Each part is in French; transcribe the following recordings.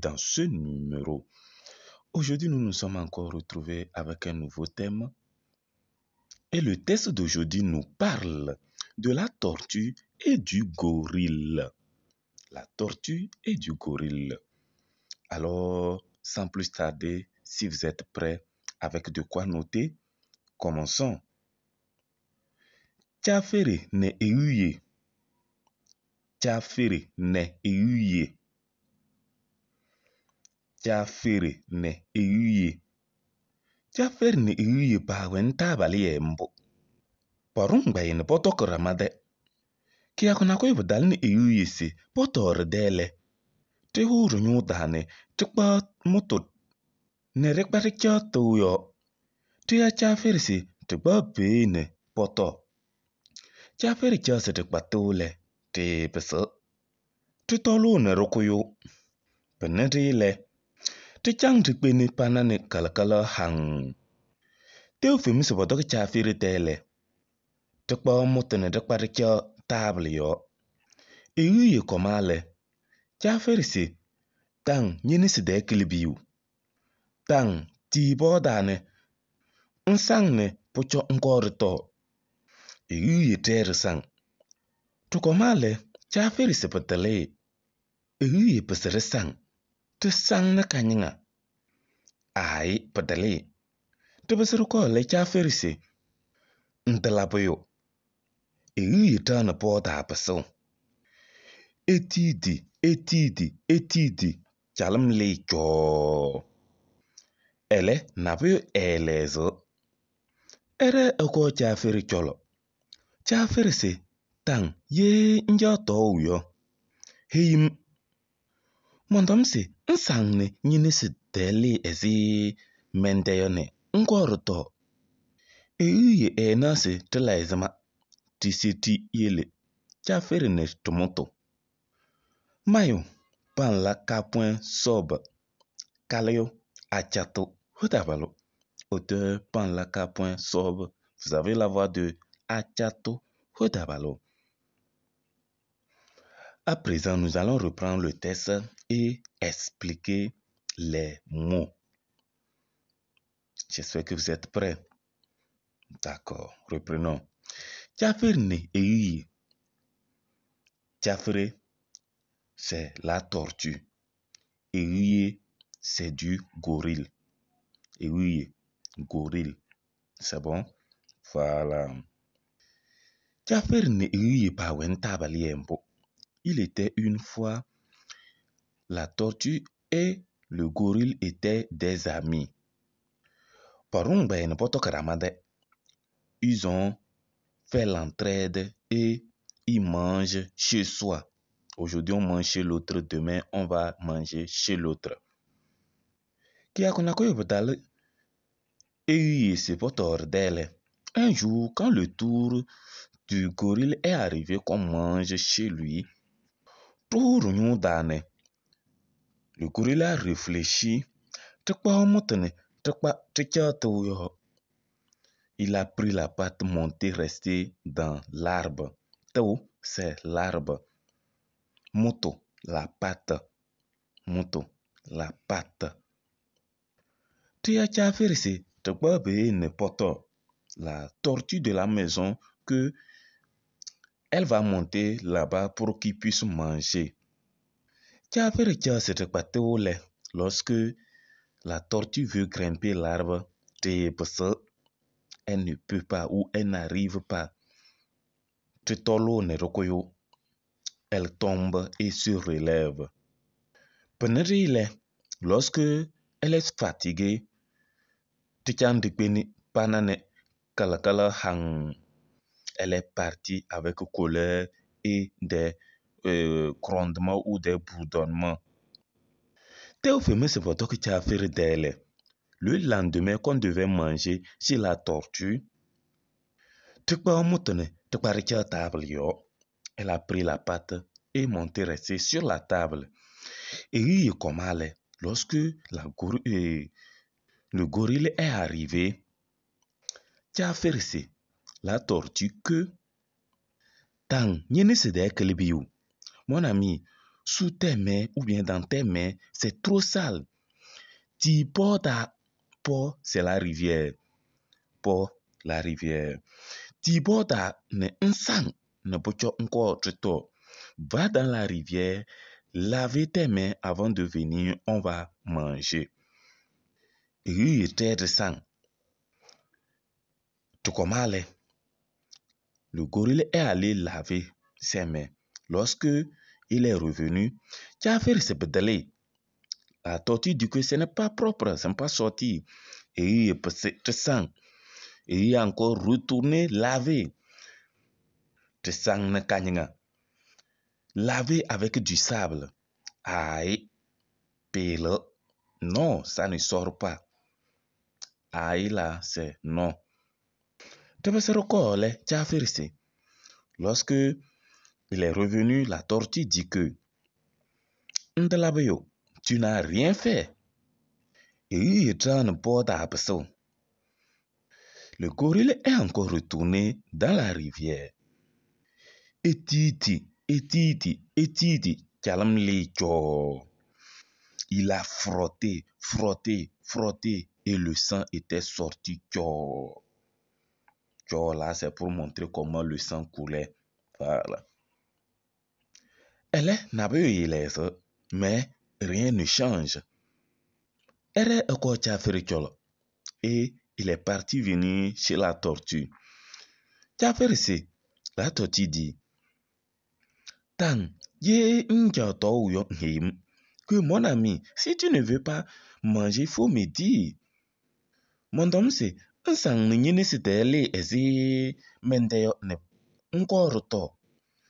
dans ce numéro. Aujourd'hui, nous nous sommes encore retrouvés avec un nouveau thème. Et le texte d'aujourd'hui nous parle de la tortue et du gorille. La tortue et du gorille. Alors, sans plus tarder, si vous êtes prêts avec de quoi noter, commençons. Chafere ne euye. Chafere ne euye. Chafere ne euye. Chafere ne euye pa wenta bali embo. Porumba yin poto ramade. Kia kuna ko ibdal ne euye se poto redele. Te huru nyudane tukpa moto ne rekpari chato yo. Te ya chafere se tukpa bene poto. Chafere chase tukpa tole te pesa. Te tolo ne rokoyo. Penedile. Te chang tukpe ni panane kalakala hang. Te ufemi se bodoki chafere tele. Tukpa moto ne rekpari cha table yo. Euye komale. Chafere se tang nyini se de kilibiu. Tang ti bodane. Nsang ne pocho nkorito. Euye tere sang. Tukomale chafere se petele. Euye pesere sang. Te sang na kanyinga. Ai petele. Te pesere ko le chafere se. Ntelapoyo. Euye tana poda peso. Etidi. Chalam le cho. Ele napoyo elezo. Ere oko chafere cholo. Chafere se tang ye njato uyo. Heyim. Mondom se nsang ne nyine se dele ezi mendeyone. Nkoroto. Euye ena se tela ezema. Tisiti yele. Chafere ne tomoto. Mayo. Pan la kapwen sobe. Kaleo. Achato. Hodabalo. Auteur Pan la kapwen sobe. Vous avez la voix de Achato Hodabalo. À présent, nous allons reprendre le texte et expliquer les mots. J'espère que vous êtes prêts. D'accord, reprenons. Chafere ne euye. Chafere, c'est la tortue. Euye, c'est du gorille. Euye, gorille. C'est bon? Voilà. Chafere ne euye pa wenta baliembo. Il était une fois, la tortue et le gorille étaient des amis. Ils ont fait l'entraide et ils mangent chez soi. Aujourd'hui, on mange chez l'autre. Demain, on va manger chez l'autre. Un jour, quand le tour du gorille est arrivé qu'on mange chez lui, le gorille a réfléchi. Il a pris la patte montée restée dans l'arbre. Tau, c'est l'arbre. Moto, la patte. Moto, la patte. La tortue de la maison que elle va monter là-bas pour qu'il puisse manger. Lorsque la tortue veut grimper l'arbre, elle ne peut pas ou elle n'arrive pas. Elle tombe et se relève. Lorsque elle est fatiguée, elle est partie avec colère et des grondements ou des bourdonnements. Le lendemain qu'on devait manger chez la tortue, elle a pris la pâte et monté rester sur la table. Et lorsque le gorille est arrivé, la tortue que mon ami, sous tes mains ou bien dans tes mains, c'est trop sale. Tu portes à Port, c'est la rivière. Port, la rivière. Tu portes à ne insang, ne pocho encore trito. Va dans la rivière, laver tes mains avant de venir, on va manger. Il était sang. Tout comme allait. Le gorille est allé laver ses mains. Lorsque il est revenu, Jaffer s'est pédalé. La tortue dit que ce n'est pas propre, ce n'est pas sorti. Et il est passé de sang. Et il est encore retourné laver. De sang na kanyanga. Laver avec du sable. Aïe, pile. Non, ça ne sort pas. Aïe là, c'est non. Tu peux se recorder, Jaffer c'est. Lorsque il est revenu, la tortue dit que Ndalabayo, tu n'as rien fait. Et il est en bord d'Abso. Le gorille est encore retourné dans la rivière. Etiti, Kalam Lecho. Il a frotté, et le sang était sorti. Tcho là, c'est pour montrer comment le sang coulait. Voilà. Elle n'a pas eu l'aise, mais rien ne change. Elle est encore chafericholo. Et il est parti venir chez la tortue. Chaferi, la tortue dit, Tang, que mon ami, si tu ne veux pas manger, il faut me dire. Mon homme, c'est un sang n'y encore.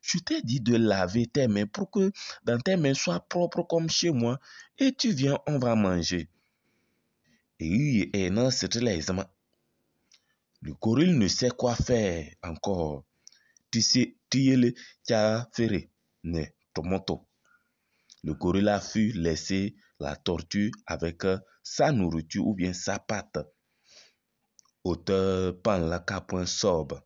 Je t'ai dit de laver tes mains pour que dans tes mains soient propres comme chez moi. Et tu viens, on va manger. Et non, c'est l'aisement. Le gorille ne sait quoi faire encore. Tu sais, le ne tomato. Le gorille a pu laisser la tortue avec sa nourriture ou bien sa pâte. Auteur pan la point sobre.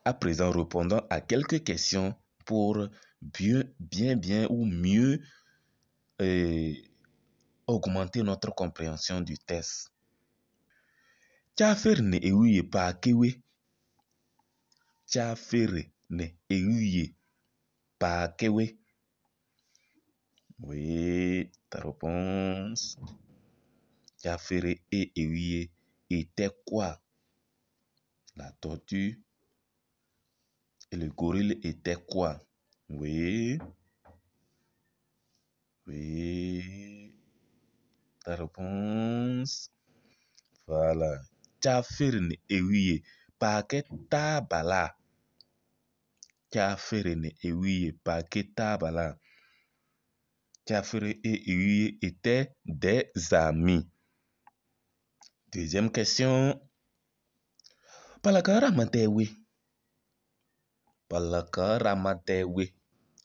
À présent, répondant à quelques questions pour bien ou mieux augmenter notre compréhension du test. Chafere ne ewiye pa kewe. Chafere ne ewiye pa kewe. Oui, ta réponse. Chafere et ewiye était quoi? La tortue et le gorille étaient quoi? Oui. Oui. Ta réponse. Voilà. Chafere ne ewiye pa ke tabala. Chafere ne ewiye pa ke tabala. Chafere et Ewiye étaient des amis. Deuxième question. Palaka Ramatewe. Palaka Ramatewe.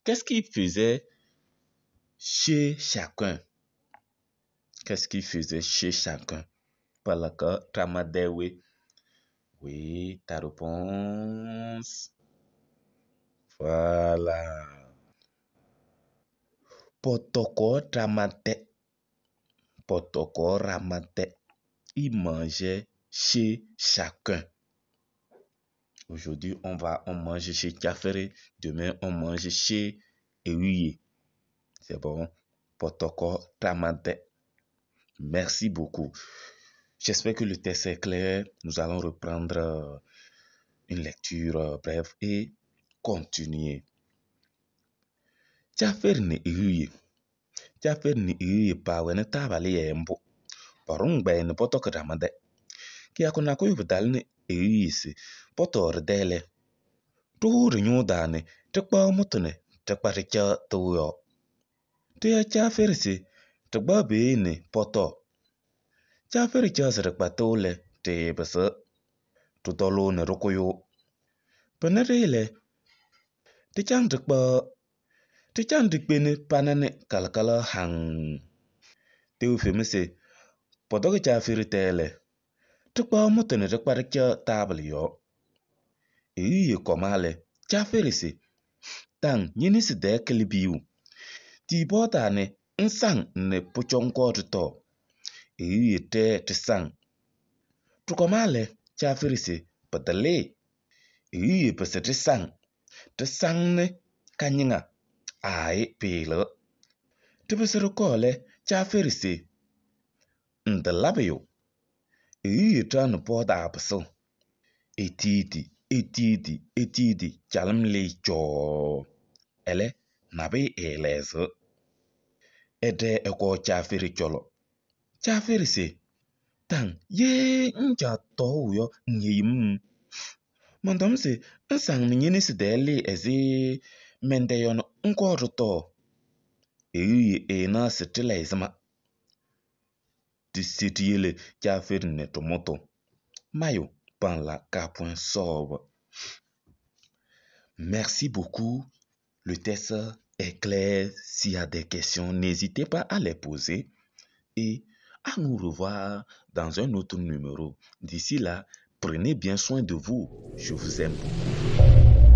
Qu'est-ce qu'il faisait chez chacun? Qu'est-ce qu'il faisait chez chacun? Palaka Ramatewe. Oui, ta réponse. Voilà. Potoko Ramate. Potoko Ramate. Il mangeait chez chacun. Aujourd'hui, on mange chez Chafere. Demain, on mange chez Ewiye. C'est bon. Potoko Ramate. Merci beaucoup. J'espère que le test est clair. Nous allons reprendre une lecture brève et continuer. Chafere ne Ewiye. Chafere ne Ewiye pa wene tabali embo. Parungbe ne potoko Ramate. Kia kuna ko yubdal ne Ewiye se potor dele. Tuuri nyuudani ti kpaa mutuni ti kpari cha tuyo. Ti ya Chafere si ti gba beeni poto. Chafere cha siri kpa tuule ti bisi. Tu dolu ni rukuyu. Piniriile ti chang ti kpeni panani kalkala hang. Ti ufemi si podoki Chafere teele. Ti kpaa mutuni ti kpari cha taabili yo. Ewiye komale Chafere si tang nyini si dee kilibiu. Ti bota ne nsang ne puchonko to. Eyu te sang. Tukomale chafirise patale. Eyu pese te sang ne kanyinga. Ai pelo. Te pese kole chafirise. Ndalabeyo. Eyu tran pota apaso. Etiti chalam le cho. Ele nabe elezo. Ede eko chafiri cholo. Chafiri se. Tang ye nja to yo nyim. Mondom se nsang nyini se dele ezi mende yon nko to. Eyi ena se tele izma. Tisitiele chafiri ne tomoto. Mayo pan la kapwen sauve. Merci beaucoup. Le test est clair. S'il y a des questions, n'hésitez pas à les poser et à nous revoir dans un autre numéro. D'ici là, prenez bien soin de vous. Je vous aime beaucoup.